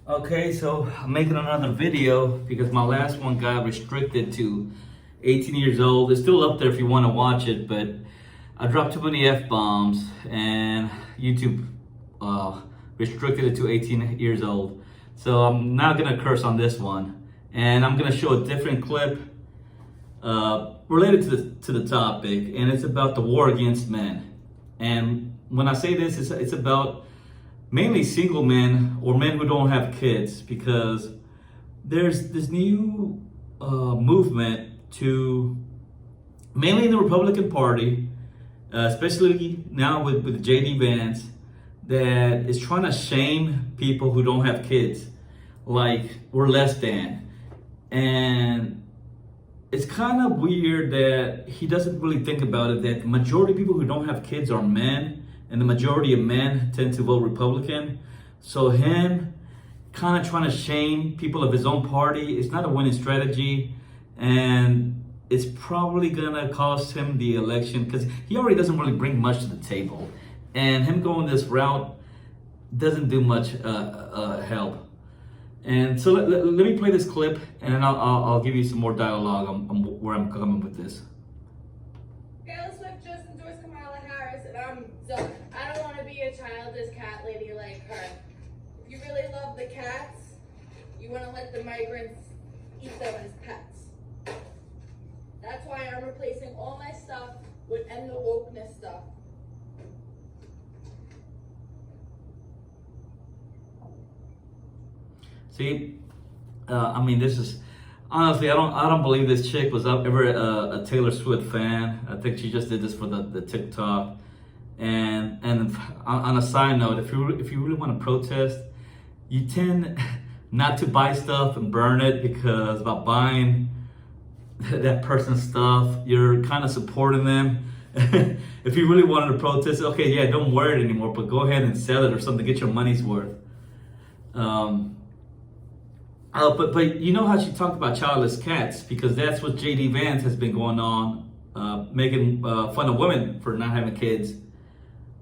Okay, so I'm making another video because my last one got restricted to 18 years old. It's still up there if you want to watch it, but I dropped too many F-bombs and YouTube uh, restricted it to 18 years old. So I'm not gonna curse on this one, and I'm gonna show a different clip related to the topic, and it's about the war against men. And when I say this, it's about mainly single men or men who don't have kids, because there's this new movement to, mainly in the Republican Party, especially now with JD Vance, that is trying to shame people who don't have kids, like we're less than. And it's kind of weird that he doesn't really think about it, that the majority of people who don't have kids are men, and the majority of men tend to vote Republican. So him kind of trying to shame people of his own party, it's not a winning strategy, and it's probably gonna cost him the election because he already doesn't really bring much to the table, and him going this route doesn't do much help. And so let me play this clip, and then I'll give you some more dialogue on where I'm coming with this. Taylor Swift just endorsed Kamala Harris, and I'm done. I don't want to be a childless cat lady like her. If you really love the cats, you want to let the migrants eat them as pets. That's why I'm replacing all my stuff with end the wokeness stuff. See, I mean, this is honestly, I don't believe this chick was ever a Taylor Swift fan. I think she just did this for the TikTok. And on a side note, if you really want to protest, you tend not to buy stuff and burn it, because by buying that person's stuff, you're kind of supporting them. If you really wanted to protest, okay, yeah, don't wear it anymore, but go ahead and sell it or something, get your money's worth. But you know how she talked about childless cats, because that's what JD Vance has been going on, making fun of women for not having kids.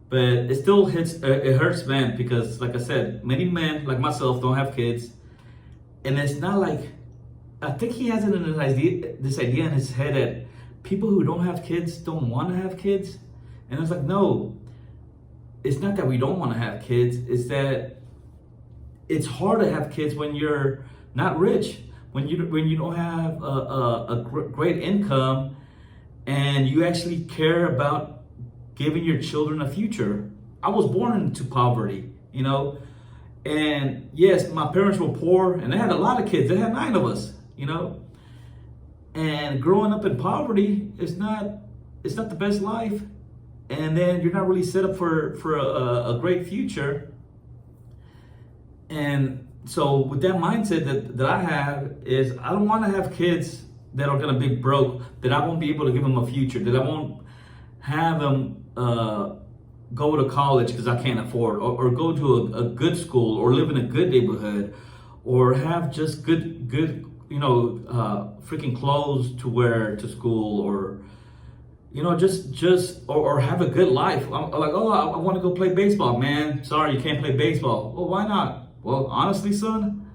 But it still it hurts men, because like I said, many men like myself don't have kids, and it's not like, I think he has this idea in his head that people who don't have kids don't want to have kids, and it's like, no, it's not that we don't want to have kids, it's that it's hard to have kids when you're not rich, when you don't have a great income, and you actually care about giving your children a future. I was born into poverty, you know, and yes, my parents were poor, and they had a lot of kids. They had 9 of us, you know, and growing up in poverty is not the best life, and then you're not really set up for a great future. And so with that mindset that I have, is I don't want to have kids that are going to be broke, that I won't be able to give them a future, that I won't have them go to college because I can't afford, or go to a good school, or live in a good neighborhood, or have just good freaking clothes to wear to school, or or have a good life. I'm like, oh, I want to go play baseball. Man, sorry, you can't play baseball. Well, why not? Well, honestly, son,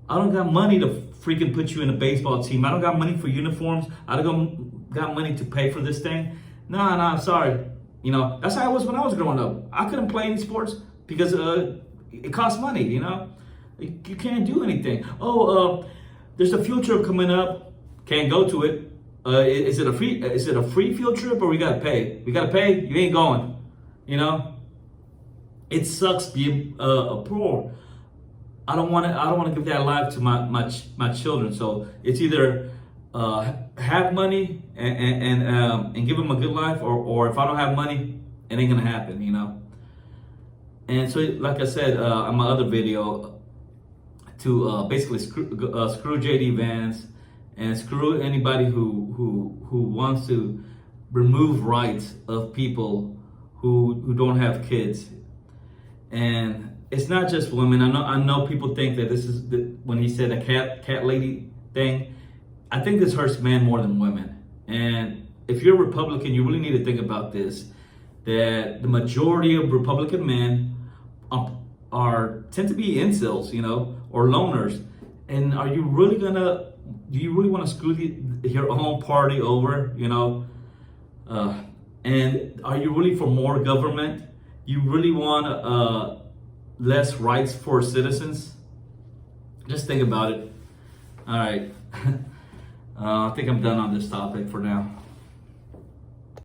I don't got money to freaking put you in a baseball team. I don't got money for uniforms. I don't got money to pay for this thing. Nah, sorry. You know, that's how I was when I was growing up. I couldn't play any sports because it costs money, you know? You can't do anything. There's a field trip coming up. Can't go to it. Is it a free field trip, or we gotta pay? We gotta pay? You ain't going. You know? It sucks being poor. I don't want to give that life to my children. So it's either have money and give them a good life, or if I don't have money, it ain't gonna happen, you know. And so, like I said on my other video, to basically screw JD Vance, and screw anybody who wants to remove rights of people who don't have kids. And it's not just women. I know people think that this is when he said a cat lady thing. I think this hurts men more than women. And if you're a Republican, you really need to think about this, that the majority of Republican men tend to be incels, you know, or loners. And are you really gonna? Do you really want to screw your own party over? You know. And are you really for more government? You really want less rights for citizens? Just think about it. All right. I think I'm done on this topic for now.